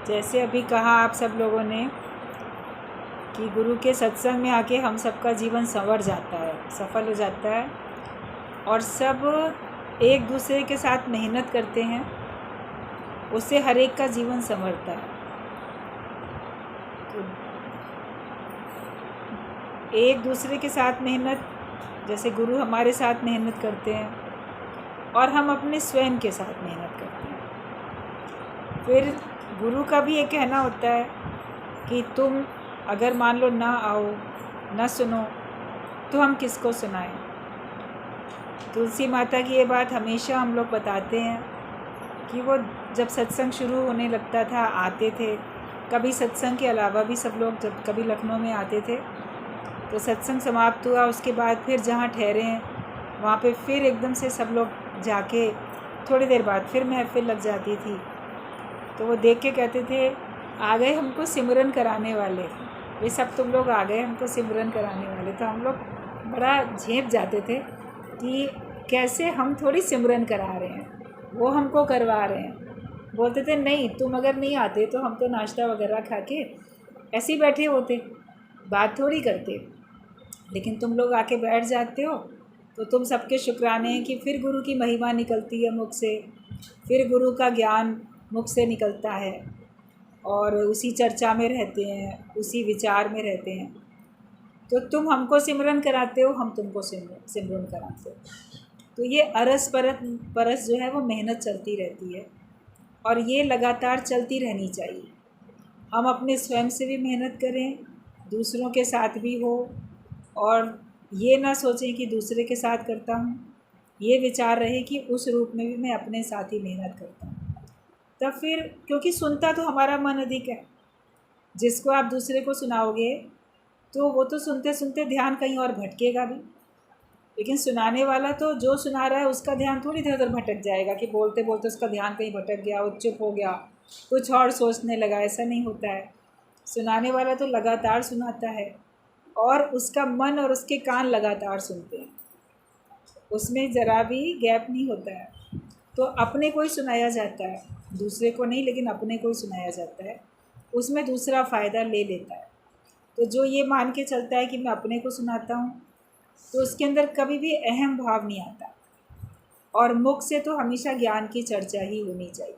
जैसे अभी कहा आप सब लोगों ने कि गुरु के सत्संग में आके हम सबका जीवन संवर जाता है, सफल हो जाता है और सब एक दूसरे के साथ मेहनत करते हैं, उससे हर एक का जीवन संवरता है। तो एक दूसरे के साथ मेहनत, जैसे गुरु हमारे साथ मेहनत करते हैं और हम अपने स्वयं के साथ मेहनत करते हैं। फिर गुरु का भी ये कहना होता है कि तुम अगर मान लो ना आओ, ना सुनो, तो हम किसको सुनाएं। तुलसी माता की ये बात हमेशा हम लोग बताते हैं कि वो जब सत्संग शुरू होने लगता था आते थे। कभी सत्संग के अलावा भी सब लोग जब कभी लखनऊ में आते थे तो सत्संग समाप्त हुआ, उसके बाद फिर जहाँ ठहरे हैं वहाँ पे फिर एकदम से सब लोग जाके थोड़ी देर बाद फिर महफिल लग जाती थी। तो वो देख के कहते थे आ गए हमको सिमरन कराने वाले, वे सब तुम लोग आ गए हमको सिमरन कराने वाले। तो हम लोग बड़ा झेप जाते थे कि कैसे हम थोड़ी सिमरन करा रहे हैं, वो हमको करवा रहे हैं। बोलते थे नहीं, तुम अगर नहीं आते तो हम तो नाश्ता वगैरह खा के ऐसे ही बैठे होते, बात थोड़ी करते, लेकिन तुम लोग आके बैठ जाते हो तो तुम सबके शुक्राने हैं कि फिर गुरु की महिमा निकलती है मुख से, फिर गुरु का ज्ञान मुख से निकलता है और उसी चर्चा में रहते हैं, उसी विचार में रहते हैं। तो तुम हमको सिमरन कराते हो, हम तुमको सिमरन कराते हो। तो ये अरस परस जो है वो मेहनत चलती रहती है और ये लगातार चलती रहनी चाहिए। हम अपने स्वयं से भी मेहनत करें, दूसरों के साथ भी हो, और ये ना सोचें कि दूसरे के साथ करता हूँ, ये विचार रहे कि उस रूप में भी मैं अपने साथ ही मेहनत करता हूँ। तब फिर, क्योंकि सुनता तो हमारा मन अधिक है, जिसको आप दूसरे को सुनाओगे तो वो तो सुनते सुनते ध्यान कहीं और भटकेगा भी, लेकिन सुनाने वाला तो जो सुना रहा है उसका ध्यान थोड़ी इधर उधर भटक जाएगा कि बोलते बोलते उसका ध्यान कहीं भटक गया, वो चुप हो गया, कुछ और सोचने लगा। ऐसा नहीं होता है। सुनाने वाला तो लगातार सुनाता है और उसका मन और उसके कान लगातार सुनते हैं, उसमें ज़रा भी गैप नहीं होता है। तो अपने को ही सुनाया जाता है, दूसरे को नहीं, लेकिन अपने को ही सुनाया जाता है, उसमें दूसरा फ़ायदा ले लेता है। तो जो ये मान के चलता है कि मैं अपने को सुनाता हूँ, तो उसके अंदर कभी भी अहम भाव नहीं आता। और मुख से तो हमेशा ज्ञान की चर्चा ही होनी चाहिए,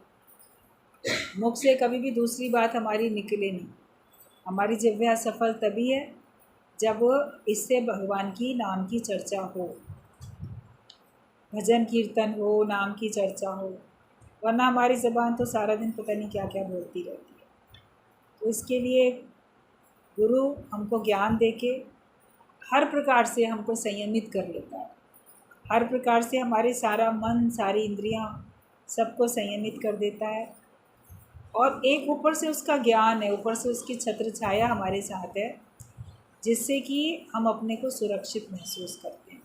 मुख से कभी भी दूसरी बात हमारी निकले नहीं। हमारी जिह्वा सफल तभी है जब इससे भगवान की नाम की चर्चा हो, भजन कीर्तन हो, नाम की चर्चा हो, वरना हमारी ज़बान तो सारा दिन पता नहीं क्या क्या बोलती रहती है। तो इसके लिए गुरु हमको ज्ञान देके हर प्रकार से हमको संयमित कर लेता है, हर प्रकार से हमारे सारा मन, सारी इंद्रियां सबको संयमित कर देता है। और एक ऊपर से उसका ज्ञान है, ऊपर से उसकी छत्र छाया हमारे साथ है, जिससे कि हम अपने को सुरक्षित महसूस करते हैं।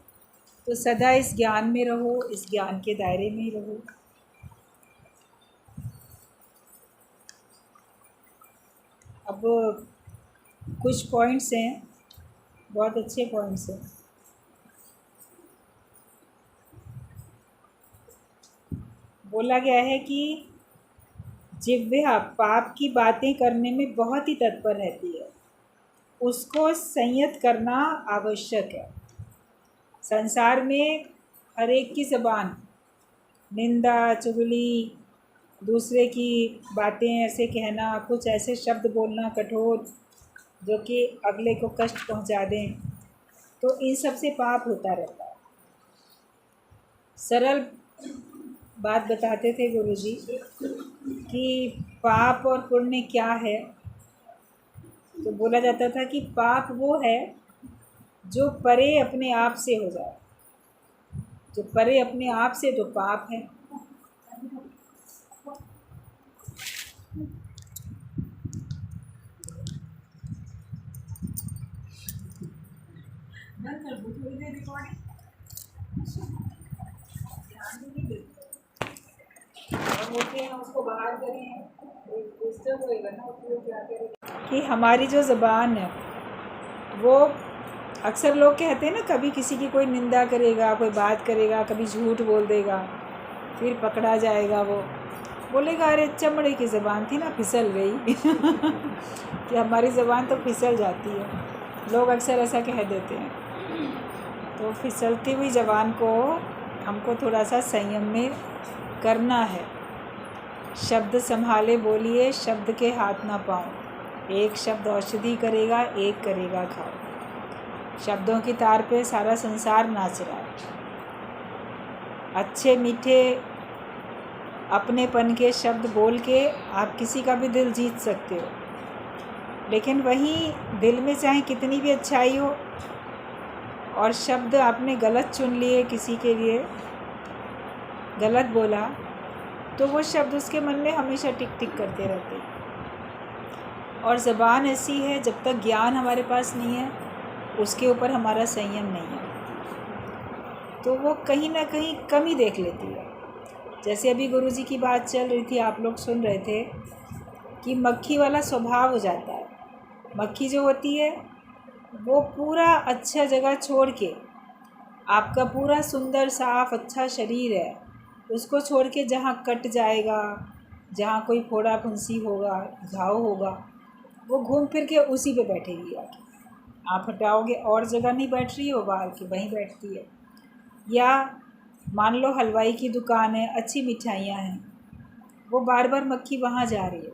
तो सदा इस ज्ञान में रहो, इस ज्ञान के दायरे में ही रहो। अब कुछ पॉइंट्स हैं, बहुत अच्छे पॉइंट्स हैं। बोला गया है कि जिह्वा पाप की बातें करने में बहुत ही तत्पर रहती है, उसको संयत करना आवश्यक है। संसार में हर एक की ज़बान निंदा, चुगली, दूसरे की बातें ऐसे कहना, कुछ ऐसे शब्द बोलना कठोर जो कि अगले को कष्ट पहुंचा दें, तो इन सब से पाप होता रहता है। सरल बात बताते थे गुरुजी कि पाप और पुण्य क्या है। तो बोला जाता था कि पाप वो है जो परे अपने आप से हो जाए, जो परे अपने आप से तो पाप है। उसको बाहर करें, डिस्टर्ब होएगा ना, क्या करें कि हमारी जो ज़बान है वो, अक्सर लोग कहते हैं ना, कभी किसी की कोई निंदा करेगा, कोई बात करेगा, कभी झूठ बोल देगा, फिर पकड़ा जाएगा वो। बोलेगा अरे चमड़े की ज़बान थी ना, फिसल गई कि हमारी ज़बान तो फिसल जाती है, लोग अक्सर ऐसा कह देते हैं। तो फिसलती हुई ज़बान को हमको थोड़ा सा संयम में करना है। शब्द संभाले बोलिए, शब्द के हाथ ना पाओ। एक शब्द औषधि करेगा, एक करेगा घाव। शब्दों की तार पे सारा संसार नाच रहा है। अच्छे मीठे अपनेपन के शब्द बोल के आप किसी का भी दिल जीत सकते हो, लेकिन वहीं दिल में चाहे कितनी भी अच्छाई हो और शब्द आपने गलत चुन लिए, किसी के लिए गलत बोला, तो वो शब्द उसके मन में हमेशा टिक टिक करते रहते हैं। और ज़बान ऐसी है, जब तक ज्ञान हमारे पास नहीं है, उसके ऊपर हमारा संयम नहीं है, तो वो कहीं ना कहीं कमी देख लेती है। जैसे अभी गुरुजी की बात चल रही थी, आप लोग सुन रहे थे कि मक्खी वाला स्वभाव हो जाता है। मक्खी जो होती है वो पूरा अच्छा जगह छोड़ के, आपका पूरा सुंदर साफ अच्छा शरीर है, उसको छोड़ के जहाँ कट जाएगा, जहाँ कोई फोड़ा फुंसी होगा, घाव होगा, वो घूम फिर के उसी पे बैठेगी आके। आप हटाओगे और जगह नहीं बैठ रही हो, बाहर की वहीं बैठती है। या मान लो हलवाई की दुकान है, अच्छी मिठाइयाँ हैं, वो बार बार मक्खी वहाँ जा रही है,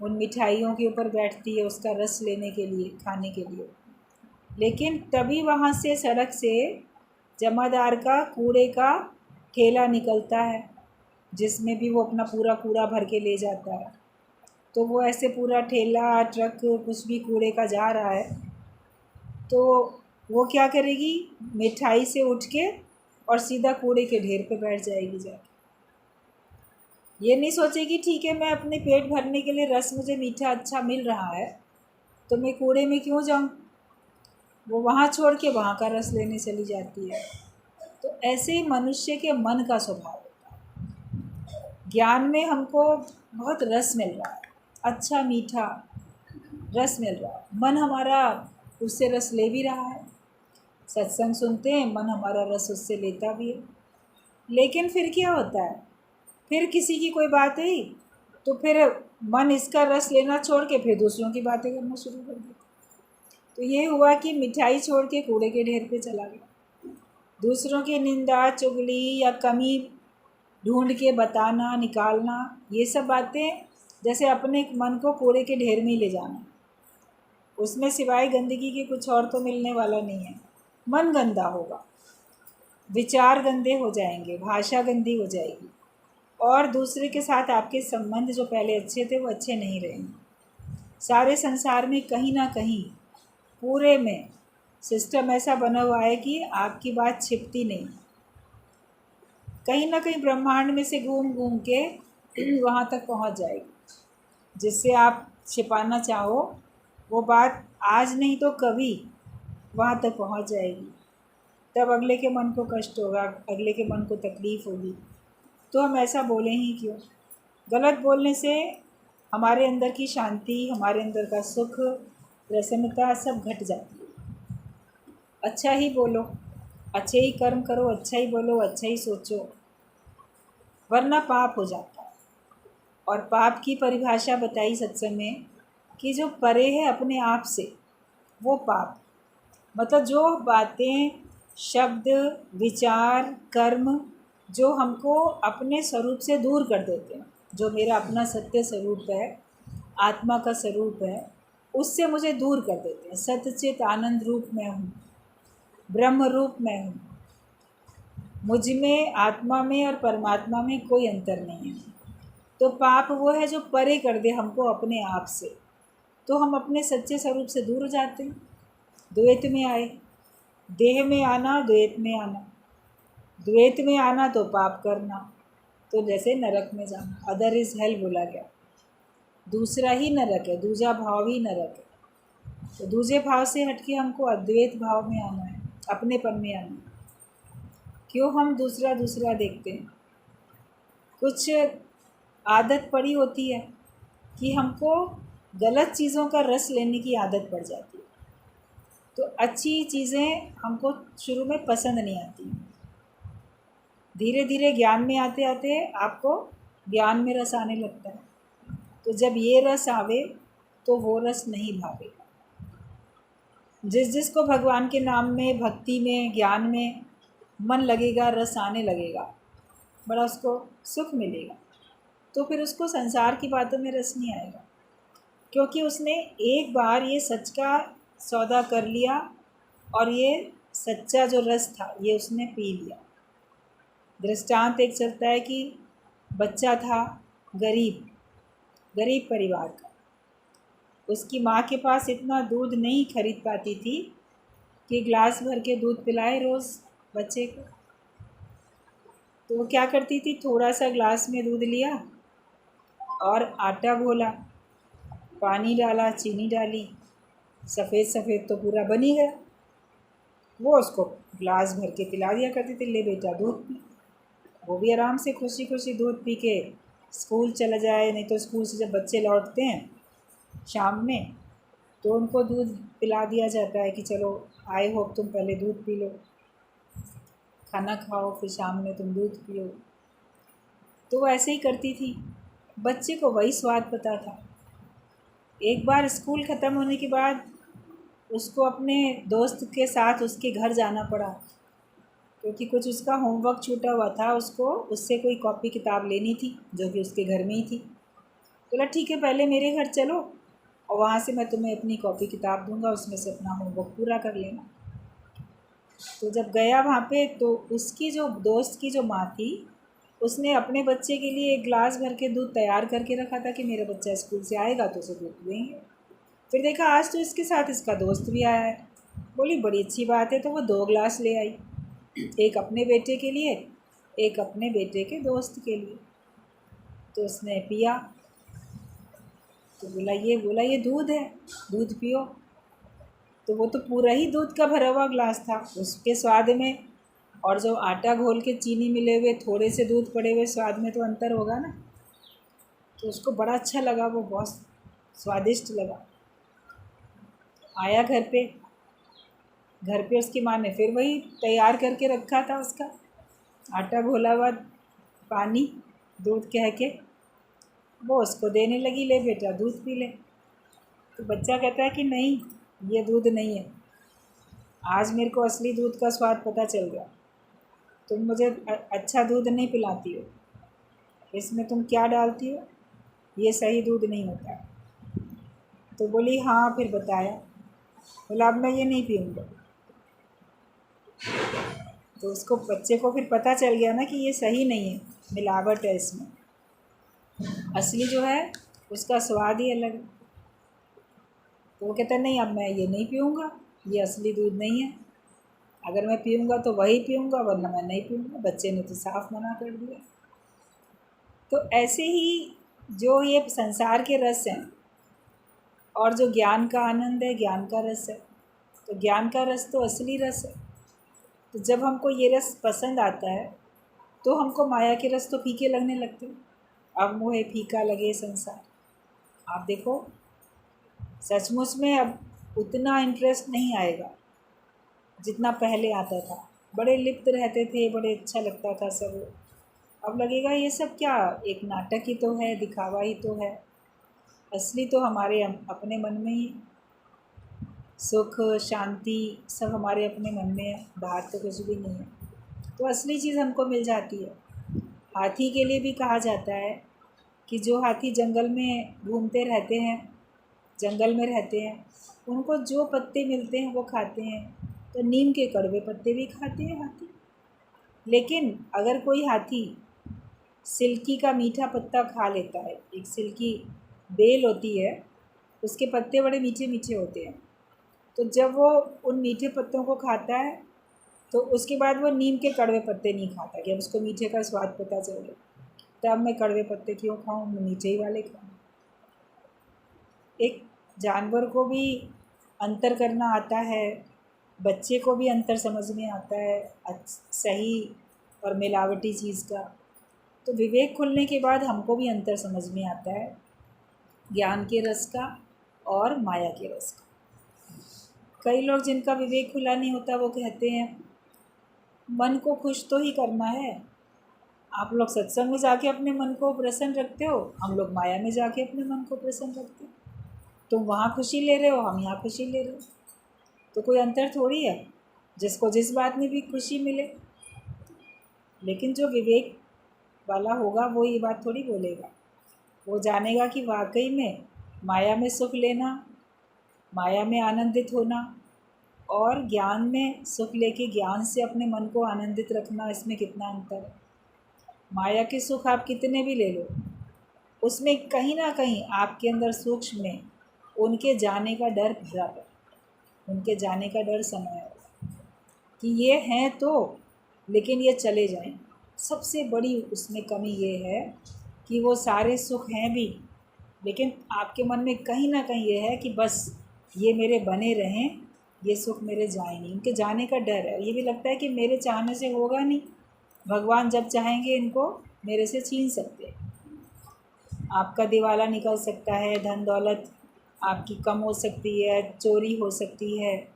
उन मिठाइयों के ऊपर बैठती है उसका रस लेने के लिए, खाने के लिए। लेकिन तभी वहाँ से सड़क से जमादार का कूड़े का ठेला निकलता है, जिसमें भी वो अपना पूरा कूड़ा भर के ले जाता है। तो वो ऐसे पूरा ठेला ट्रक कुछ भी कूड़े का जा रहा है, तो वो क्या करेगी, मिठाई से उठ के और सीधा कूड़े के ढेर पे बैठ जाएगी जाके। ये नहीं सोचेगी ठीक है मैं अपने पेट भरने के लिए, रस मुझे मीठा अच्छा मिल रहा है तो मैं कूड़े में क्यों जाऊं। वो वहाँ छोड़ के वहाँ का रस लेने चली जाती है। तो ऐसे ही मनुष्य के मन का स्वभाव होता है। ज्ञान में हमको बहुत रस मिल रहा है, अच्छा मीठा रस मिल रहा है, मन हमारा उससे रस ले भी रहा है। सत्संग सुनते हैं, मन हमारा रस उससे लेता भी है। लेकिन फिर क्या होता है, फिर किसी की कोई बात हुई तो फिर मन इसका रस लेना छोड़ के फिर दूसरों की बातें करना शुरू कर देता। तो ये हुआ कि मिठाई छोड़ के कूड़े के ढेर पे चला गया। दूसरों की निंदा चुगली या कमी ढूंढ के बताना निकालना, ये सब बातें जैसे अपने मन को कूड़े के ढेर में ही ले जाना, उसमें सिवाय गंदगी के कुछ और तो मिलने वाला नहीं है। मन गंदा होगा, विचार गंदे हो जाएंगे, भाषा गंदी हो जाएगी, और दूसरे के साथ आपके संबंध जो पहले अच्छे थे वो अच्छे नहीं रहेंगे। सारे संसार में कहीं ना कहीं पूरे में सिस्टम ऐसा बना हुआ है कि आपकी बात छिपती नहीं, कहीं ना कहीं ब्रह्मांड में से घूम घूम के वहाँ तक पहुँच जाएगी। जिससे आप छिपाना चाहो वो बात आज नहीं तो कभी वहाँ तक पहुँच जाएगी। तब अगले के मन को कष्ट होगा, अगले के मन को तकलीफ़ होगी, तो हम ऐसा बोलें ही क्यों। गलत बोलने से हमारे अंदर की शांति, हमारे अंदर का सुख, प्रसन्नता सब घट जाती है। अच्छा ही बोलो, अच्छे ही कर्म करो, अच्छा ही बोलो, अच्छा ही सोचो, वरना पाप हो जाता है। और पाप की परिभाषा बताई सत्संग में कि जो परे है अपने आप से वो पाप, मतलब जो बातें, शब्द, विचार, कर्म जो हमको अपने स्वरूप से दूर कर देते हैं, जो मेरा अपना सत्य स्वरूप है, आत्मा का स्वरूप है, उससे मुझे दूर कर देते हैं। सत्य चित आनंद रूप में हूँ, ब्रह्म रूप में हूँ, मुझ में, आत्मा में और परमात्मा में कोई अंतर नहीं है। तो पाप वो है जो परे कर दे हमको अपने आप से, तो हम अपने सच्चे स्वरूप से दूर हो जाते हैं। द्वैत में आए, देह में आना, द्वैत में आना, द्वैत में आना तो पाप करना, तो जैसे नरक में जाना, अदर इज़ हेल बोला गया, दूसरा ही नरक है, दूसरा भाव ही नरक है। तो दूसरे भाव से हटके हमको अद्वैत भाव में आना है, अपनेपन में आना है। क्यों हम दूसरा दूसरा देखते हैं, कुछ आदत पड़ी होती है कि हमको गलत चीज़ों का रस लेने की आदत पड़ जाती है, तो अच्छी चीज़ें हमको शुरू में पसंद नहीं आती। धीरे धीरे ज्ञान में आते आते आपको ज्ञान में रस आने लगता है। तो जब ये रस आवे तो वो रस नहीं भावेगा। जिस जिसको भगवान के नाम में, भक्ति में, ज्ञान में मन लगेगा, रस आने लगेगा, बड़ा उसको सुख मिलेगा, तो फिर उसको संसार की बातों में रस नहीं आएगा, क्योंकि उसने एक बार ये सच का सौदा कर लिया और ये सच्चा जो रस था ये उसने पी लिया। दृष्टांत एक चलता है कि बच्चा था गरीब परिवार का, उसकी माँ के पास इतना दूध नहीं खरीद पाती थी कि गिलास भर के दूध पिलाए रोज़ बच्चे को। तो वो क्या करती थी, थोड़ा सा गिलास में दूध लिया और आटा घोला, पानी डाला, चीनी डाली, सफ़ेद सफ़ेद तो पूरा बन ही गया। वो उसको गिलास भर के पिला दिया करती थी, ले बेटा दूध पी। वो भी आराम से खुशी खुशी दूध पी के स्कूल चला जाए, नहीं तो स्कूल से जब बच्चे लौटते हैं शाम में तो उनको दूध पिला दिया जाता है कि चलो आए हो तुम पहले दूध पी लो, खाना खाओ, फिर शाम में तुम दूध पियो। तो वो ऐसे ही करती थी, बच्चे को वही स्वाद पता था। एक बार स्कूल ख़त्म होने के बाद उसको अपने दोस्त के साथ उसके घर जाना पड़ा, क्योंकि कुछ उसका होमवर्क छूटा हुआ था, उसको उससे कोई कॉपी किताब लेनी थी जो कि उसके घर में ही थी। बोला ठीक है पहले मेरे घर चलो और वहाँ से मैं तुम्हें अपनी कॉपी किताब दूंगा, उसमें से अपना होमवर्क पूरा कर लेना। तो जब गया वहाँ पे तो उसकी जो दोस्त की जो माँ थी उसने अपने बच्चे के लिए एक गिलास भर के दूध तैयार करके रखा था कि मेरा बच्चा स्कूल से आएगा तो उसे दूध देंगे। फिर देखा आज तो इसके साथ इसका दोस्त भी आया है। बोली बड़ी अच्छी बात है, तो वो 2 गिलास ले आई, एक अपने बेटे के लिए, एक अपने बेटे के दोस्त के लिए। तो उसने पिया तो बोला ये दूध है, दूध पियो। तो वो तो पूरा ही दूध का भरा हुआ गिलास था, उसके स्वाद में और जो आटा घोल के चीनी मिले हुए थोड़े से दूध पड़े हुए स्वाद में तो अंतर होगा ना। तो उसको बड़ा अच्छा लगा, वो बहुत स्वादिष्ट लगा। आया घर पे उसकी माँ ने फिर वही तैयार करके रखा था, उसका आटा घोला हुआ पानी दूध कह के वो उसको देने लगी, ले बेटा दूध पी ले। तो बच्चा कहता है कि नहीं ये दूध नहीं है, आज मेरे को असली दूध का स्वाद पता चल गया। तुम मुझे अच्छा दूध नहीं पिलाती हो, इसमें तुम क्या डालती हो, ये सही दूध नहीं होता। तो बोली हाँ, फिर बताया। बोला अब मैं ये नहीं पीऊँगा। तो उसको बच्चे को फिर पता चल गया ना कि ये सही नहीं है, मिलावट है इसमें, असली जो है उसका स्वाद ही अलग है। तो वो कहता है नहीं अब मैं ये नहीं पीऊँगा, ये असली दूध नहीं है, अगर मैं पीऊँगा तो वही पीऊँगा वरना मैं नहीं पीऊँगा। बच्चे ने तो साफ मना कर दिया। तो ऐसे ही जो ये संसार के रस हैं और जो ज्ञान का आनंद है, ज्ञान का रस है, तो ज्ञान का रस तो असली रस है। तो जब हमको ये रस पसंद आता है तो हमको माया के रस तो फीके लगने लगते हैं। अब मोहे फीका लगे संसार। आप देखो सचमुच में अब उतना इंटरेस्ट नहीं आएगा जितना पहले आता था। बड़े लिप्त रहते थे, बड़े अच्छा लगता था सब। अब लगेगा ये सब क्या, एक नाटक ही तो है, दिखावा ही तो है। असली तो हमारे अपने मन में ही सुख शांति सब हमारे अपने मन में है, बाहर तो कुछ भी नहीं है। तो असली चीज़ हमको मिल जाती है। हाथी के लिए भी कहा जाता है कि जो हाथी जंगल में घूमते रहते हैं, जंगल में रहते हैं, उनको जो पत्ते मिलते हैं वो खाते हैं। तो नीम के कड़वे पत्ते भी खाते हैं हाथी। लेकिन अगर कोई हाथी सिल्की का मीठा पत्ता खा लेता है, एक सिल्की बेल होती है, उसके पत्ते बड़े मीठे मीठे होते हैं, तो जब वो उन मीठे पत्तों को खाता है तो उसके बाद वो नीम के कड़वे पत्ते नहीं खाता कि अब उसको मीठे का स्वाद पता चल गया, तो अब मैं कड़वे पत्ते क्यों खाऊं, मैं मीठे ही वाले खाऊं। एक जानवर को भी अंतर करना आता है, बच्चे को भी अंतर समझ में आता है सही और मिलावटी चीज़ का। तो विवेक खुलने के बाद हमको भी अंतर समझ में आता है ज्ञान के रस का और माया के रस का। कई लोग जिनका विवेक खुला नहीं होता वो कहते हैं मन को खुश तो ही करना है, आप लोग सत्संग में जाके अपने मन को प्रसन्न रखते हो, हम लोग माया में जाके अपने मन को प्रसन्न रखते हो। तुम वहाँ खुशी ले रहे हो, हम यहाँ खुशी ले रहे हो, तो कोई अंतर थोड़ी है। जिसको जिस बात में भी खुशी मिले, लेकिन जो विवेक वाला होगा वो ये बात थोड़ी बोलेगा। वो जानेगा कि वाकई में माया में सुख लेना, माया में आनंदित होना और ज्ञान में सुख लेके ज्ञान से अपने मन को आनंदित रखना, इसमें कितना अंतर है। माया के सुख आप कितने भी ले लो, उसमें कहीं ना कहीं आपके अंदर सूक्ष्म में उनके जाने का डर भरा है, उनके जाने का डर समाया है कि ये हैं तो, लेकिन ये चले जाएं। सबसे बड़ी उसमें कमी ये है कि वो सारे सुख हैं भी, लेकिन आपके मन में कहीं ना कहीं ये है कि बस ये मेरे बने रहें, ये सुख मेरे जाए नहीं। उनके जाने का डर है। ये भी लगता है कि मेरे चाहने से होगा नहीं, भगवान जब चाहेंगे इनको मेरे से छीन सकते हैं। आपका दिवाला निकल सकता है, धन दौलत आपकी कम हो सकती है, चोरी हो सकती है,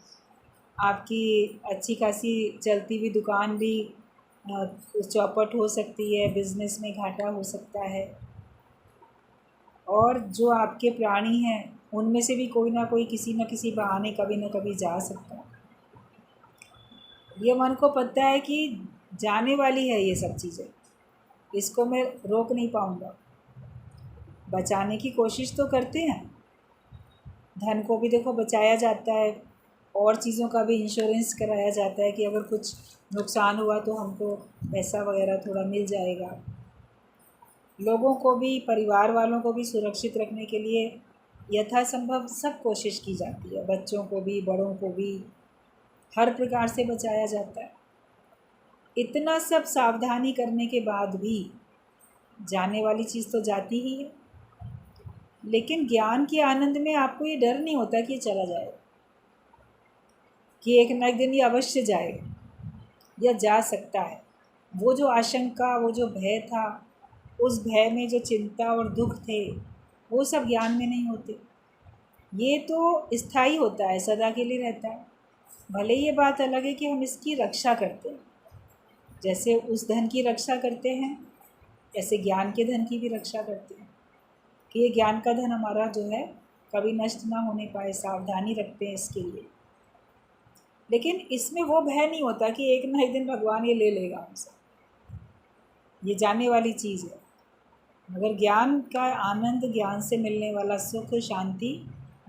आपकी अच्छी खासी चलती हुई दुकान भी चौपट हो सकती है, बिज़नेस में घाटा हो सकता है, और जो आपके प्राणी हैं उनमें से भी कोई ना कोई किसी न किसी बहाने कभी न कभी जा सकता है। ये मन को पता है कि जाने वाली है ये सब चीज़ें, इसको मैं रोक नहीं पाऊँगा। बचाने की कोशिश तो करते हैं, धन को भी देखो बचाया जाता है, और चीज़ों का भी इंश्योरेंस कराया जाता है कि अगर कुछ नुकसान हुआ तो हमको पैसा वगैरह थोड़ा मिल जाएगा। लोगों को भी, परिवार वालों को भी सुरक्षित रखने के लिए यथासंभव सब कोशिश की जाती है। बच्चों को भी, बड़ों को भी हर प्रकार से बचाया जाता है। इतना सब सावधानी करने के बाद भी जाने वाली चीज़ तो जाती ही है। लेकिन ज्ञान के आनंद में आपको ये डर नहीं होता कि ये चला जाएगा, कि एक न एक दिन ये अवश्य जाएगा या जा सकता है। वो जो आशंका, वो जो भय था, उस भय में जो चिंता और दुख थे, वो सब ज्ञान में नहीं होते। ये तो स्थायी होता है, सदा के लिए रहता है। भले ये बात अलग है कि हम इसकी रक्षा करते हैं, जैसे उस धन की रक्षा करते हैं, ऐसे ज्ञान के धन की भी रक्षा करते हैं कि ये ज्ञान का धन हमारा जो है कभी नष्ट ना होने पाए, सावधानी रखते हैं इसके लिए। लेकिन इसमें वो भय नहीं होता कि एक ना एक दिन भगवान ये ले लेगा हमसे, ये जाने वाली चीज़ है। मगर ज्ञान का आनंद, ज्ञान से मिलने वाला सुख, शांति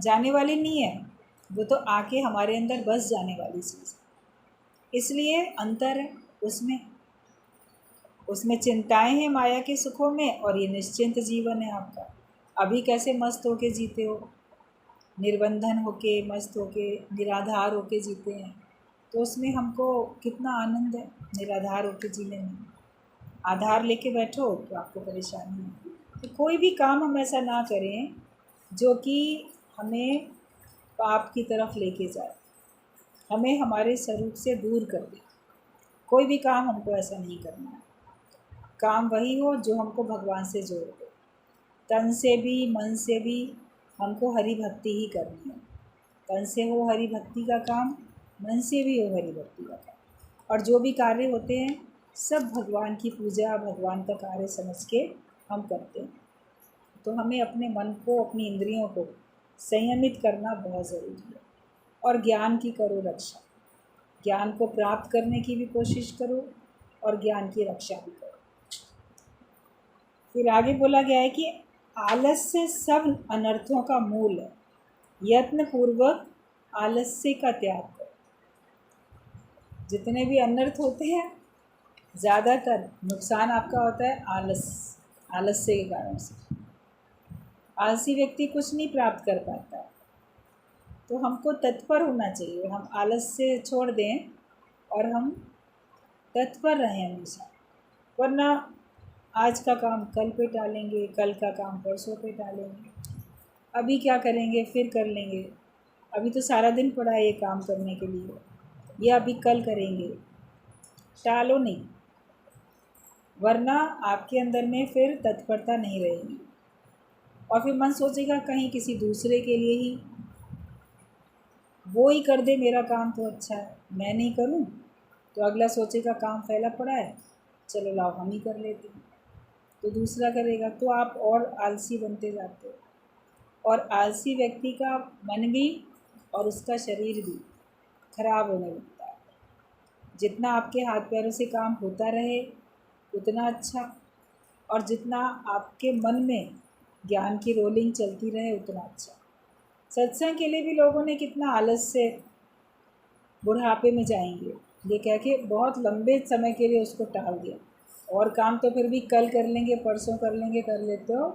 जाने वाली नहीं है, वो तो आके हमारे अंदर बस जाने वाली चीज़ है। इसलिए अंतर है उसमें चिंताएं हैं माया के सुखों में, और ये निश्चिंत जीवन है आपका। अभी कैसे मस्त होके जीते हो, निर्बंधन होके, मस्त होके, निराधार होके जीते हैं, तो उसमें हमको कितना आनंद है निराधार होके जीने में। आधार लेके बैठो तो आपको परेशानी है। तो कोई भी काम हम ऐसा ना करें जो कि हमें पाप की तरफ लेके जाए, हमें हमारे स्वरूप से दूर कर दे। कोई भी काम हमको ऐसा नहीं करना है। काम वही हो जो हमको भगवान से जोड़ दे, तन से भी मन से भी हमको हरि भक्ति ही करनी है। तन से हो हरि भक्ति का काम, मन से भी हो हरि भक्ति का काम, और जो भी कार्य होते हैं सब भगवान की पूजा, भगवान का कार्य समझ के हम करते हैं। तो हमें अपने मन को, अपनी इंद्रियों को संयमित करना बहुत ज़रूरी है। और ज्ञान की करो रक्षा, ज्ञान को प्राप्त करने की भी कोशिश करो और ज्ञान की रक्षा भी करो। फिर आगे बोला गया है कि आलस्य सब अनर्थों का मूल है, यत्न पूर्वक आलस्य का त्याग करो। जितने भी अनर्थ होते हैं, ज़्यादातर नुकसान आपका होता है आलस्य के कारण से। आलसी व्यक्ति कुछ नहीं प्राप्त कर पाता, तो हमको तत्पर होना चाहिए। हम आलस्य छोड़ दें और हम तत्पर रहें हमेशा, वरना आज का काम कल पे टालेंगे, कल का काम परसों पे टालेंगे, अभी क्या करेंगे फिर कर लेंगे, अभी तो सारा दिन पड़ा है ये काम करने के लिए, ये अभी कल करेंगे। टालो नहीं, वरना आपके अंदर में फिर तत्परता नहीं रहेगी, और फिर मन सोचेगा कहीं किसी दूसरे के लिए ही वो ही कर दे, मेरा काम तो अच्छा है, मैं नहीं करूं तो अगला सोचेगा काम फैला पड़ा है, चलो लाओ हम ही कर लेते हैं, तो दूसरा करेगा, तो आप और आलसी बनते जाते हो। और आलसी व्यक्ति का मन भी और उसका शरीर भी खराब होने लगता है। जितना आपके हाथ पैरों से काम होता रहे उतना अच्छा, और जितना आपके मन में ज्ञान की रोलिंग चलती रहे उतना अच्छा। सत्संग के लिए भी लोगों ने कितना आलस से बुढ़ापे में जाएंगे ये कह के बहुत लंबे समय के लिए उसको टाल दिया, और काम तो फिर भी कल कर लेंगे, परसों कर लेंगे, कर लेते हो,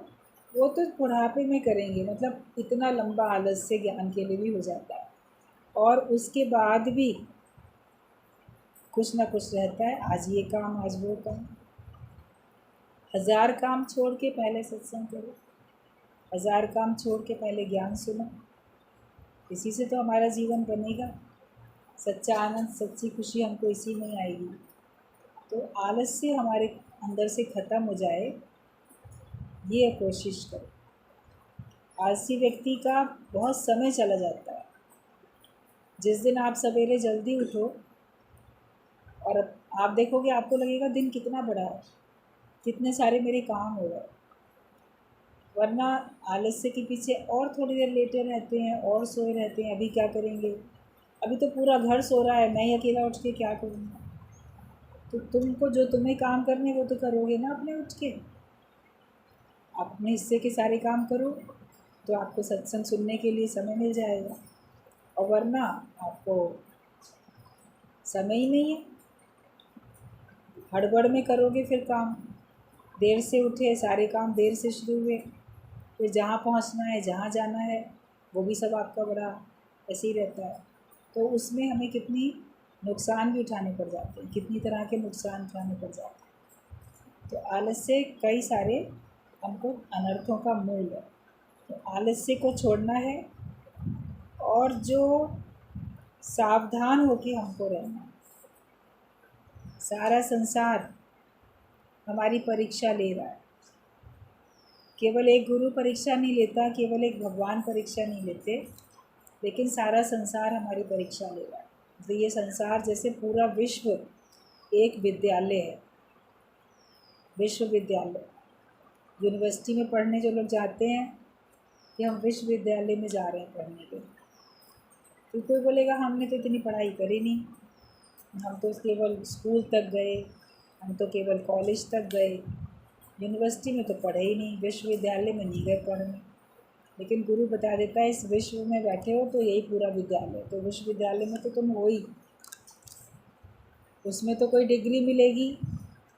वो तो बुढ़ापे में करेंगे। मतलब इतना लंबा आलस से ज्ञान के लिए भी हो जाता है। और उसके बाद भी कुछ ना कुछ रहता है, आज ये काम, आज वो काम। 1000 काम छोड़ के पहले सत्संग करो, 1000 काम छोड़ के पहले ज्ञान सुनो। इसी से तो हमारा जीवन बनेगा। सच्चा आनंद, सच्ची खुशी हमको इसी में आएगी। तो आलस्य हमारे अंदर से ख़त्म हो जाए, ये कोशिश करो। आलसी व्यक्ति का बहुत समय चला जाता है। जिस दिन आप सवेरे जल्दी उठो और आप देखोगे, आपको लगेगा दिन कितना बड़ा है, कितने सारे मेरे काम हो गए। वरना आलस्य के पीछे और थोड़ी देर लेटे रहते हैं और सोए रहते हैं, अभी क्या करेंगे, अभी तो पूरा घर सो रहा है, मैं ही अकेला उठ के क्या करूँगा। तो तुमको जो तुम्हें काम करने वो तो करोगे ना अपने उठ के। अपने हिस्से के सारे काम करो तो आपको सत्संग सुनने के लिए समय मिल जाएगा, और वरना आपको समय ही नहीं है। हड़बड़ में करोगे फिर काम, देर से उठे, सारे काम देर से शुरू हुए, फिर जहाँ पहुँचना है, जहाँ जाना है, वो भी सब आपका बड़ा ऐसे ही रहता है। तो उसमें हमें कितनी नुकसान भी उठाने पड़ जाते हैं, कितनी तरह के नुकसान उठाने पड़ जाते हैं। तो आलस्य कई सारे हमको अनर्थों का मूल है। तो आलस्य को छोड़ना है, और जो सावधान होके हमको रहना है। सारा संसार हमारी परीक्षा ले रहा है। केवल एक गुरु परीक्षा नहीं लेता, केवल एक भगवान परीक्षा नहीं लेते, लेकिन सारा संसार हमारी परीक्षा ले रहा है। तो ये संसार जैसे पूरा विश्व एक विद्यालय है, विश्वविद्यालय। यूनिवर्सिटी में पढ़ने जो लोग जाते हैं कि हम विश्वविद्यालय में जा रहे हैं पढ़ने के, तो कोई बोलेगा हमने तो इतनी पढ़ाई करी नहीं, हम तो केवल स्कूल तक गए, हम तो केवल कॉलेज तक गए, यूनिवर्सिटी में तो पढ़े ही नहीं, विश्वविद्यालय में नहीं गए पढ़ने। लेकिन गुरु बता देता है इस विश्व में बैठे हो तो यही पूरा विद्यालय, तो विश्वविद्यालय में तो तुम हो ही, उसमें तो कोई डिग्री मिलेगी,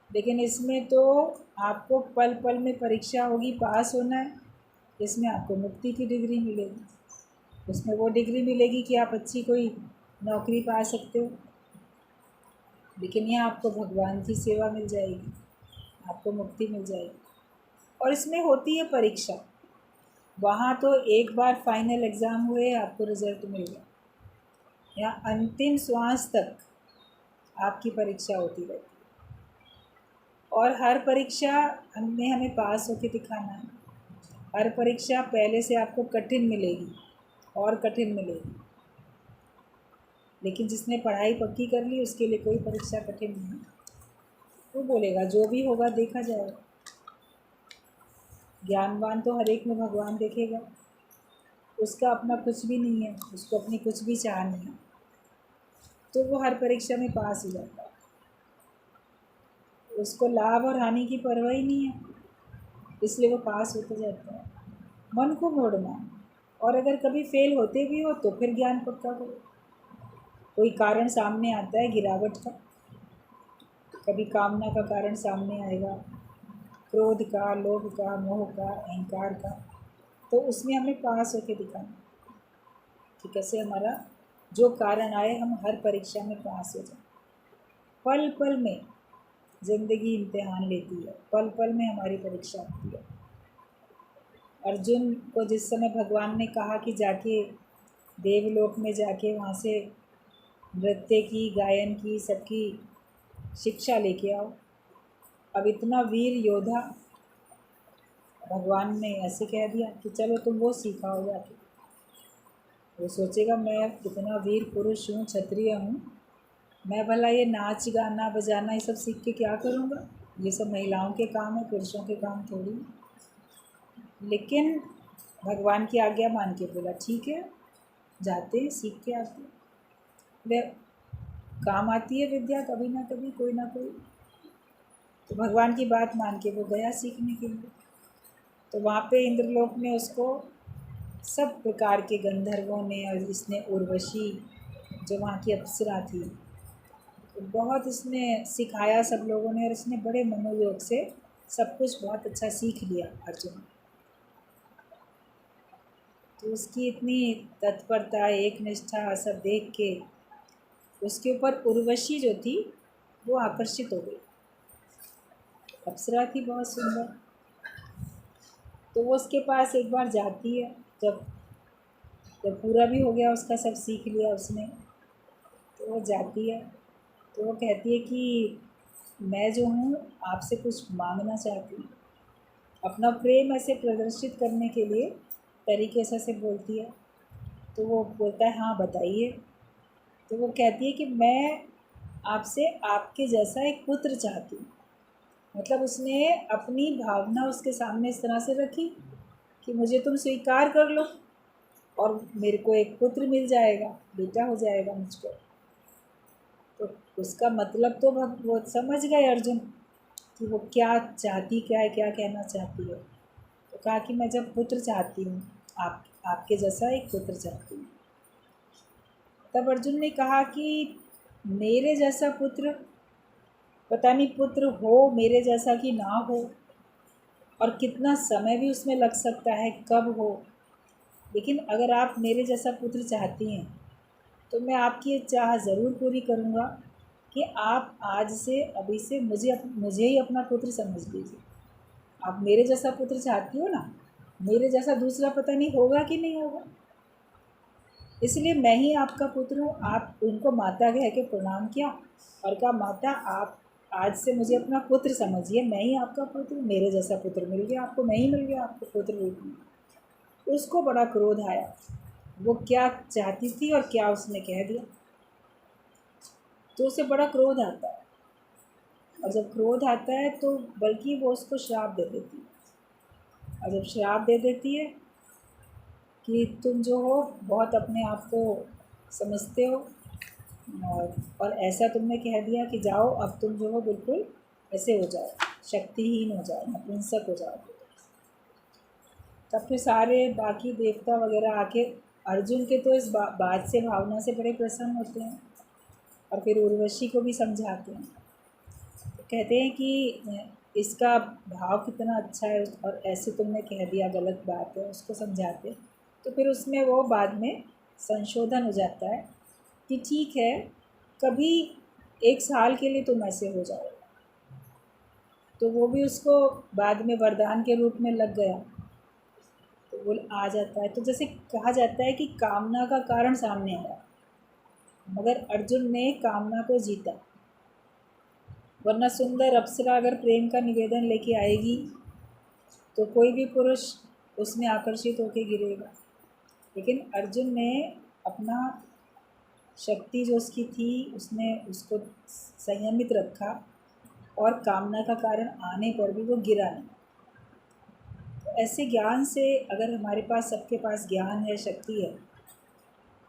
लेकिन इसमें तो आपको पल पल में परीक्षा होगी, पास होना है। इसमें आपको मुक्ति की डिग्री मिलेगी, उसमें वो डिग्री मिलेगी कि आप अच्छी कोई नौकरी पा सकते हो। लेकिन यहाँ आपको भगवान की सेवा मिल जाएगी, आपको मुक्ति मिल जाएगी। और इसमें होती है परीक्षा, वहाँ तो एक बार फाइनल एग्ज़ाम हुए, आपको रिज़ल्ट मिल गया। यहाँ अंतिम श्वास तक आपकी परीक्षा होती रहती है, और हर परीक्षा में हमें पास होकर दिखाना है। हर परीक्षा पहले से आपको कठिन मिलेगी और कठिन मिलेगी, लेकिन जिसने पढ़ाई पक्की कर ली उसके लिए कोई परीक्षा कठिन नहीं। वो बोलेगा जो भी होगा देखा जाएगा। ज्ञानवान तो हर एक में भगवान देखेगा, उसका अपना कुछ भी नहीं है, उसको अपनी कुछ भी चाह नहीं है, तो वो हर परीक्षा में पास हो जाता है। उसको लाभ और हानि की परवाह ही नहीं है, इसलिए वो पास होते जाता है। मन को मोड़ना है, और अगर कभी फेल होते भी हो तो फिर ज्ञान पक्का करो। कोई कारण सामने आता है गिरावट का, कभी कामना का कारण सामने आएगा, क्रोध का, लोभ का, मोह का, अहंकार का, तो उसमें हमें पास होके दिखाना कि कैसे हमारा जो कारण आए हम हर परीक्षा में पास हो जाए। पल पल में ज़िंदगी इम्तिहान लेती है, पल पल में हमारी परीक्षा होती है। अर्जुन को जिस समय भगवान ने कहा कि जाके देवलोक में जाके वहाँ से नृत्य की, गायन की, सबकी शिक्षा लेके आओ, अब इतना वीर योद्धा भगवान ने ऐसे कह दिया कि चलो तुम वो सिखाओ जाके। वो सोचेगा मैं कितना वीर पुरुष हूँ, क्षत्रिय हूँ, मैं भला ये नाच गाना बजाना ये सब सीख के क्या करूँगा? ये सब महिलाओं के काम है, पुरुषों के काम थोड़ी। लेकिन भगवान की आज्ञा मान के बोला ठीक है, जाते हैं, सीख के आते हैं। वे काम आती है विद्या कभी ना कभी, कोई ना कोई। तो भगवान की बात मान के वो गया सीखने के लिए। तो वहाँ पे इंद्रलोक में उसको सब प्रकार के गंधर्वों ने, और इसने उर्वशी जो वहाँ की अप्सरा थी, तो बहुत इसने सिखाया सब लोगों ने, और इसने बड़े मनोयोग से सब कुछ बहुत अच्छा सीख लिया अर्जुन। तो उसकी इतनी तत्परता, एक निष्ठा सब देख के उसके ऊपर उर्वशी जो थी वो आकर्षित हो गई। अप्सरा थी बहुत सुंदर। तो वो उसके पास एक बार जाती है, जब जब पूरा भी हो गया उसका, सब सीख लिया उसने, तो वो जाती है। तो वो कहती है कि मैं जो हूँ आपसे कुछ मांगना चाहती हूँ। अपना प्रेम ऐसे प्रदर्शित करने के लिए तरीके से बोलती है। तो वो बोलता है हाँ बताइए। तो वो कहती है कि मैं आपसे आपके जैसा एक पुत्र चाहती हूँ। मतलब उसने अपनी भावना उसके सामने इस तरह से रखी कि मुझे तुम स्वीकार कर लो और मेरे को एक पुत्र मिल जाएगा, बेटा हो जाएगा मुझको। तो उसका मतलब तो वो समझ गए अर्जुन कि वो क्या चाहती, क्या है, क्या कहना चाहती है। तो कहा कि मैं जब पुत्र चाहती हूँ, आपके जैसा एक पुत्र चाहती हूँ। तब अर्जुन ने कहा कि मेरे जैसा पुत्र, पता नहीं पुत्र हो मेरे जैसा कि ना हो, और कितना समय भी उसमें लग सकता है, कब हो। लेकिन अगर आप मेरे जैसा पुत्र चाहती हैं तो मैं आपकी ये चाह ज़रूर पूरी करूँगा कि आप आज से, अभी से मुझे ही अपना पुत्र समझ लीजिए। आप मेरे जैसा पुत्र चाहती हो ना, मेरे जैसा दूसरा पता नहीं होगा कि नहीं होगा, इसलिए मैं ही आपका पुत्र हूँ। आप उनको माता कह के प्रणाम किया और कहा माता आप आज से मुझे अपना पुत्र समझिए, मैं ही आपका पुत्र, मेरे जैसा पुत्र मिल गया आपको, मैं ही मिल गया आपको पुत्र रूप में। उसको बड़ा क्रोध आया, वो क्या चाहती थी और क्या उसने कह दिया, तो उसे बड़ा क्रोध आता है। और जब क्रोध आता है तो बल्कि वो उसको श्राप दे देती है। और जब श्राप दे देती है कि तुम जो हो बहुत अपने आप को समझते हो, और ऐसा तुमने कह दिया कि जाओ अब तुम जो हो बिल्कुल ऐसे हो जाओ, शक्तिहीन हो जाओ, नपुंसक हो जाओ। तब फिर सारे बाकी देवता वगैरह आके अर्जुन के तो इस बात से, भावना से बड़े प्रसन्न होते हैं, और फिर उर्वशी को भी समझाते हैं। तो कहते हैं कि इसका भाव कितना अच्छा है, और ऐसे तुमने कह दिया गलत बात है, उसको समझाते। तो फिर उसमें वो बाद में संशोधन हो जाता है कि ठीक है, कभी एक साल के लिए तुम ऐसे हो जाओ। तो वो भी उसको बाद में वरदान के रूप में लग गया, तो वो आ जाता है। तो जैसे कहा जाता है कि कामना का कारण सामने आया, मगर अर्जुन ने कामना को जीता। वरना सुंदर अप्सरा अगर प्रेम का निवेदन लेके आएगी तो कोई भी पुरुष उसमें आकर्षित होकर गिरेगा। लेकिन अर्जुन ने अपना शक्ति जो उसकी थी, उसने उसको संयमित रखा, और कामना का कारण आने पर भी वो गिरा नहीं। तो ऐसे ज्ञान से, अगर हमारे पास, सबके पास ज्ञान है, शक्ति है,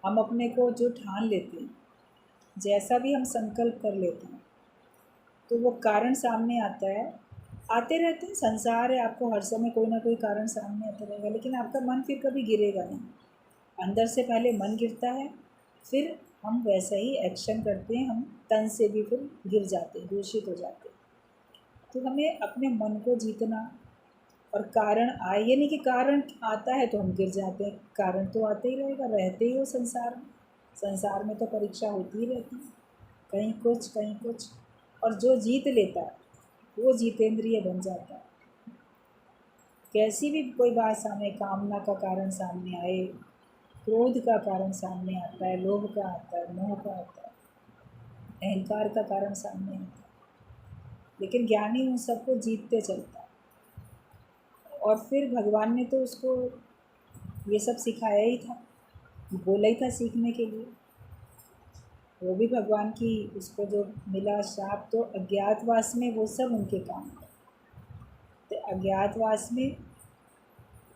हम अपने को जो ठान लेते हैं, जैसा भी हम संकल्प कर लेते हैं, तो वो कारण सामने आता है। आते रहते हैं, संसार है, आपको हर समय कोई ना कोई कारण सामने आता रहेगा, लेकिन आपका मन फिर कभी गिरेगा नहीं। अंदर से पहले मन गिरता है, फिर हम वैसा ही एक्शन करते हैं, हम तन से भी फिर गिर जाते हैं, दूषित हो जाते हैं। तो हमें अपने मन को जीतना, और कारण आए, ये नहीं कि कारण आता है तो हम गिर जाते हैं, कारण तो आते ही रहेगा, रहते ही हो संसार में। संसार में तो परीक्षा होती ही रहती है, कहीं कुछ कहीं कुछ। और जो जीत लेता है वो जीतेंद्रिय बन जाता है। कैसी भी कोई बात सामने, कामना का कारण सामने आए, क्रोध का कारण सामने आता है, लोभ का आता है, मोह का आता है, अहंकार का कारण सामने आता है, लेकिन ज्ञानी उन सबको जीतते चलता है। और फिर भगवान ने तो उसको ये सब सिखाया ही था, बोला ही था सीखने के लिए। वो भी भगवान की उसको जो मिला श्राप, तो अज्ञातवास में वो सब उनके काम है। तो अज्ञातवास में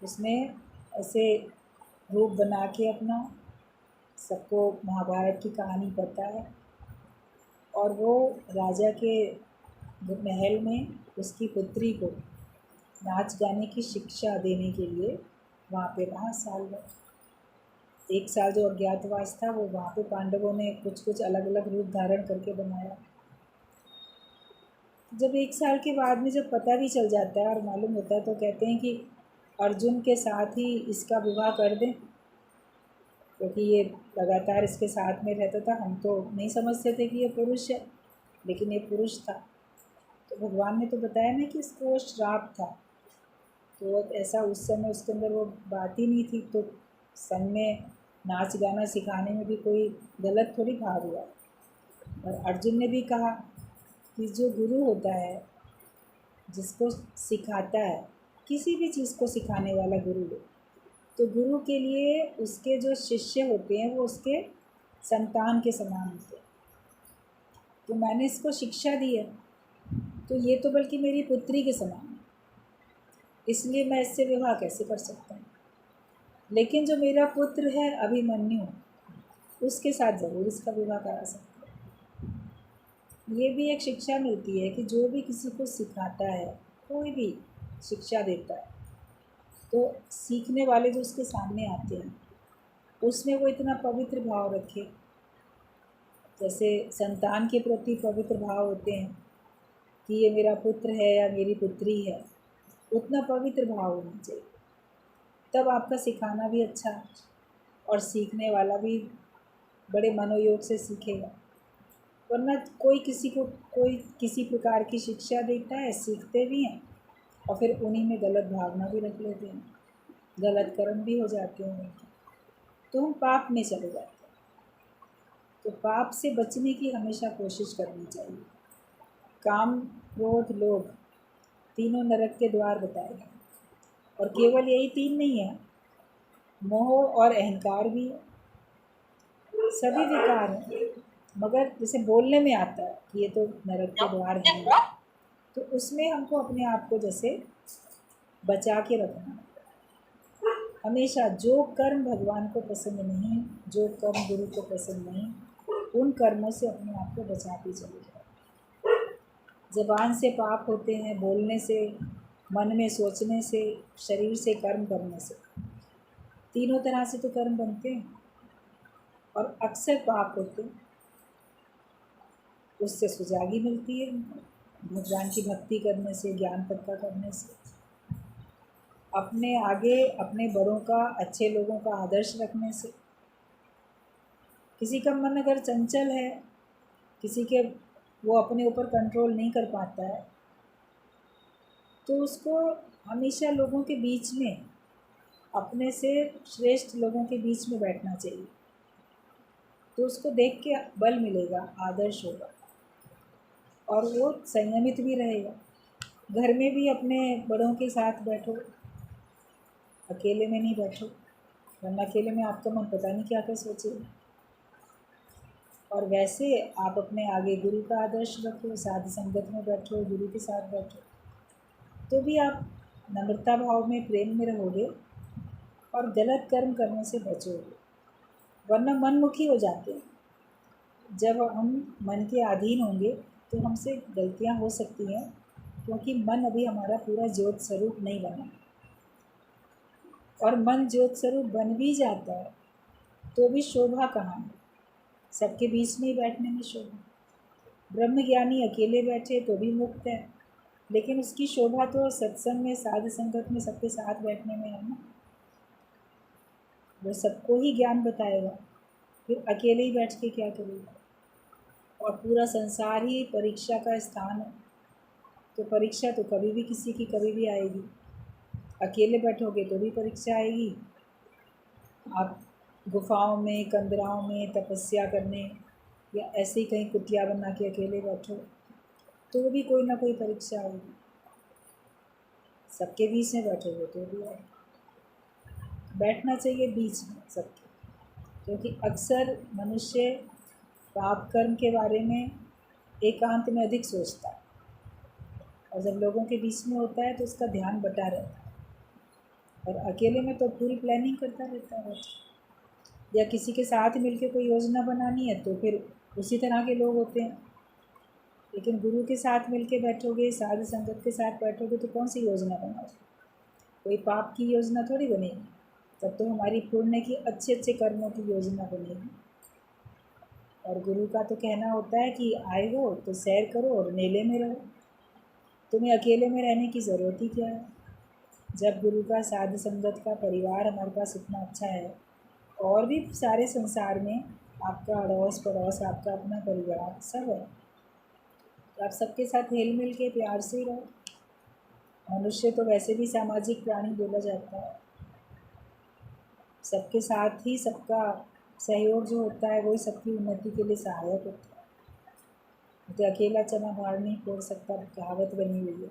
उसने ऐसे रूप बना के अपना, सबको महाभारत की कहानी पता है, और वो राजा के महल में उसकी पुत्री को नाच गाने की शिक्षा देने के लिए वहाँ पे रहा साल भर। 1 साल जो अज्ञातवास था वो वहाँ पे पांडवों ने कुछ कुछ अलग अलग रूप धारण करके बनाया। जब 1 साल के बाद में जब पता भी चल जाता है और मालूम होता है, तो कहते हैं कि अर्जुन के साथ ही इसका विवाह कर दें, क्योंकि ये लगातार इसके साथ में रहता था। हम तो नहीं समझते थे कि ये पुरुष है, लेकिन ये पुरुष था। तो भगवान ने तो बताया ना कि इसको वो श्राप था, तो ऐसा उस समय उसके अंदर वो बात ही नहीं थी। तो संग में नाच गाना सिखाने में भी कोई गलत थोड़ी भाव हुआ। और अर्जुन ने भी कहा कि जो गुरु होता है, जिसको सिखाता है, किसी भी चीज़ को सिखाने वाला गुरु हो, तो गुरु के लिए उसके जो शिष्य होते हैं वो उसके संतान के समान होते हैं। तो मैंने इसको शिक्षा दी है, तो ये तो बल्कि मेरी पुत्री के समान है, इसलिए मैं इससे विवाह कैसे कर सकता हूँ। लेकिन जो मेरा पुत्र है अभिमन्यु, उसके साथ ज़रूर इसका विवाह करा सकता हूँ। ये भी एक शिक्षा मिलती है कि जो भी किसी को सिखाता है, कोई भी शिक्षा देता है, तो सीखने वाले जो उसके सामने आते हैं उसमें वो इतना पवित्र भाव रखे, जैसे संतान के प्रति पवित्र भाव होते हैं कि ये मेरा पुत्र है या मेरी पुत्री है, उतना पवित्र भाव होना चाहिए। तब आपका सिखाना भी अच्छा और सीखने वाला भी बड़े मनोयोग से सीखेगा। वरना कोई किसी प्रकार की शिक्षा देता है, सीखते भी हैं और फिर उन्हीं में गलत भावना भी रख लेते हैं, गलत कर्म भी हो जाते हैं, तो हम पाप में चले जाते हैं। तो पाप से बचने की हमेशा कोशिश करनी चाहिए। काम, क्रोध, लोभ, तीनों नरक के द्वार बताए गए, और केवल यही 3 नहीं है, मोह और अहंकार भी है। सभी विकार हैं, मगर जैसे बोलने में आता है कि ये तो नरक के द्वार हैं, तो उसमें हमको अपने आप को जैसे बचा के रखना है। हमेशा जो कर्म भगवान को पसंद नहीं, जो कर्म गुरु को पसंद नहीं, उन कर्मों से अपने आप को बचाते चले जाओ। ज़बान से पाप होते हैं, बोलने से, मन में सोचने से, शरीर से कर्म करने से, तीनों तरह से तो कर्म बनते हैं और अक्सर पाप होते हैं। उससे सुजागी मिलती है भगवान की भक्ति करने से, ज्ञान तत्व करने से, अपने आगे अपने बड़ों का, अच्छे लोगों का आदर्श रखने से। किसी का मन अगर चंचल है, किसी के वो अपने ऊपर कंट्रोल नहीं कर पाता है, तो उसको हमेशा लोगों के बीच में, अपने से श्रेष्ठ लोगों के बीच में बैठना चाहिए। तो उसको देख के बल मिलेगा, आदर्श होगा और वो संयमित भी रहेगा। घर में भी अपने बड़ों के साथ बैठो, अकेले में नहीं बैठो, वरना अकेले में आपका मन पता नहीं क्या क्या सोचेगा। और वैसे आप अपने आगे गुरु का आदर्श रखो, साध संगत में बैठो, गुरु के साथ बैठो, तो भी आप नम्रता भाव में, प्रेम में रहोगे और गलत कर्म करने से बचोगे। वरना मनमुखी हो जाते हैं। जब हम मन के अधीन होंगे तो हमसे गलतियां हो सकती हैं, क्योंकि मन अभी हमारा पूरा ज्योत स्वरूप नहीं बना। और मन ज्योत स्वरूप बन भी जाता है तो भी शोभा कहाँ है, सबके बीच में ही बैठने में शोभा। ब्रह्मज्ञानी अकेले बैठे तो भी मुक्त है, लेकिन उसकी शोभा तो सत्संग में, साध संगत में, सबके साथ बैठने में है ना। वो सबको ही ज्ञान बताएगा, फिर अकेले ही बैठ के क्या करेगा। और पूरा संसार ही परीक्षा का स्थान है, तो परीक्षा तो कभी भी किसी की कभी भी आएगी। अकेले बैठोगे तो भी परीक्षा आएगी। आप गुफाओं में, कंदराओं में तपस्या करने या ऐसे ही कहीं कुटिया बना के अकेले बैठो तो भी कोई ना कोई परीक्षा आएगी। सबके बीच में बैठोगे तो भी आएगी। बैठना चाहिए बीच में सबके, क्योंकि अक्सर मनुष्य पाप कर्म के बारे में एकांत में अधिक सोचता है, और जब लोगों के बीच में होता है तो उसका ध्यान बटा रहता है, और अकेले में तो पूरी प्लानिंग करता रहता है। या किसी के साथ मिलके कोई योजना बनानी है तो फिर उसी तरह के लोग होते हैं। लेकिन गुरु के साथ मिलके बैठोगे, साधु संगत के साथ बैठोगे तो कौन सी योजना बनाओगे? कोई पाप की योजना थोड़ी बनेगी, तब तो हमारी पुण्य की अच्छे अच्छे कर्मों की योजना बनेगी। और गुरु का तो कहना होता है कि आए हो तो सैर करो और मेले में रहो, तुम्हें अकेले में रहने की ज़रूरत ही क्या है। जब गुरु का, साधु संगत का परिवार हमारे पास इतना अच्छा है, और भी सारे संसार में आपका अड़ोस पड़ोस, आपका अपना परिवार सब है, तो आप सबके साथ हिल मिल के प्यार से ही रहो। मनुष्य तो वैसे भी सामाजिक प्राणी बोला जाता है, सबके साथ ही सबका सहयोग जो होता है वही सबकी उन्नति के लिए सहायक होता है। तो अकेला चना भार नहीं फोड़ सकता, कहावत बनी हुई है।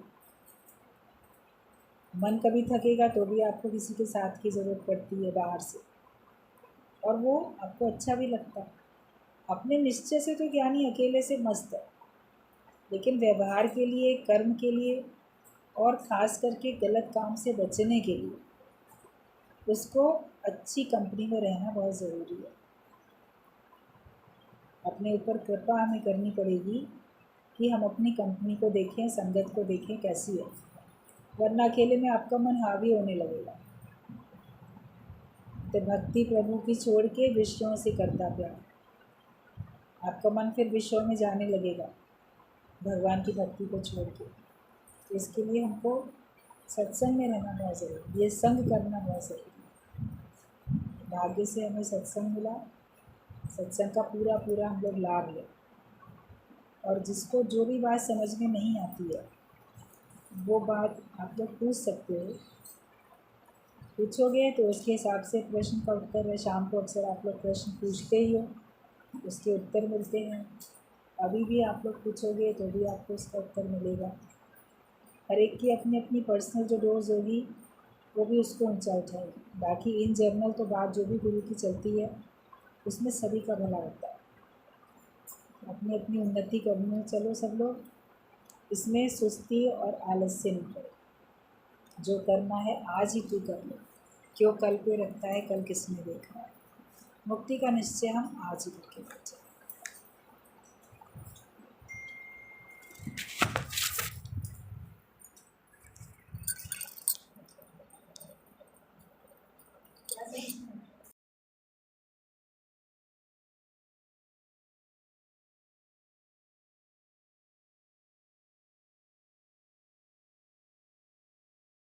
मन कभी थकेगा तो भी आपको किसी के साथ की ज़रूरत पड़ती है बाहर से, और वो आपको अच्छा भी लगता है। अपने निश्चय से तो ज्ञानी अकेले से मस्त है, लेकिन व्यवहार के लिए, कर्म के लिए, और ख़ास करके गलत काम से बचने के लिए उसको अच्छी कंपनी में रहना बहुत ज़रूरी है। अपने ऊपर कृपा हमें करनी पड़ेगी कि हम अपनी कंपनी को देखें, संगत को देखें कैसी है, वरना अकेले में आपका मन हावी होने लगेगा। तो भक्ति प्रभु की छोड़ के विषयों से करता प्यार, आपका मन फिर विषयों में जाने लगेगा भगवान की भक्ति को छोड़ के। तो इसके लिए हमको सत्संग में रहना बहुत ज़रूरी है, ये संग करना बहुत ज़रूरी है। भाग्य से हमें सत्संग मिला, सत्संग का पूरा पूरा हम लोग लाभ लें। और जिसको जो भी बात समझ में नहीं आती है वो बात आप लोग पूछ सकते हो, पूछोगे तो उसके हिसाब से प्रश्न का उत्तर है। शाम को अक्सर आप लोग प्रश्न पूछते ही हो, उसके उत्तर मिलते हैं। अभी भी आप लोग पूछोगे तो भी आपको उसका उत्तर मिलेगा। हर एक की अपनी अपनी पर्सनल जो डोज होगी वो भी उसको ऊंचा उठाएगी। बाकी इन जनरल तो बात जो भी गुरु की चलती है उसमें सभी का भला होता है। अपनी अपनी उन्नति करने चलो सब लोग, इसमें सुस्ती और आलस्य नहीं करो। जो करना है आज ही तू कर लो, क्यों कल पे रखता है, कल किसने देखा है। मुक्ति का निश्चय हम आज ही करके बैठे।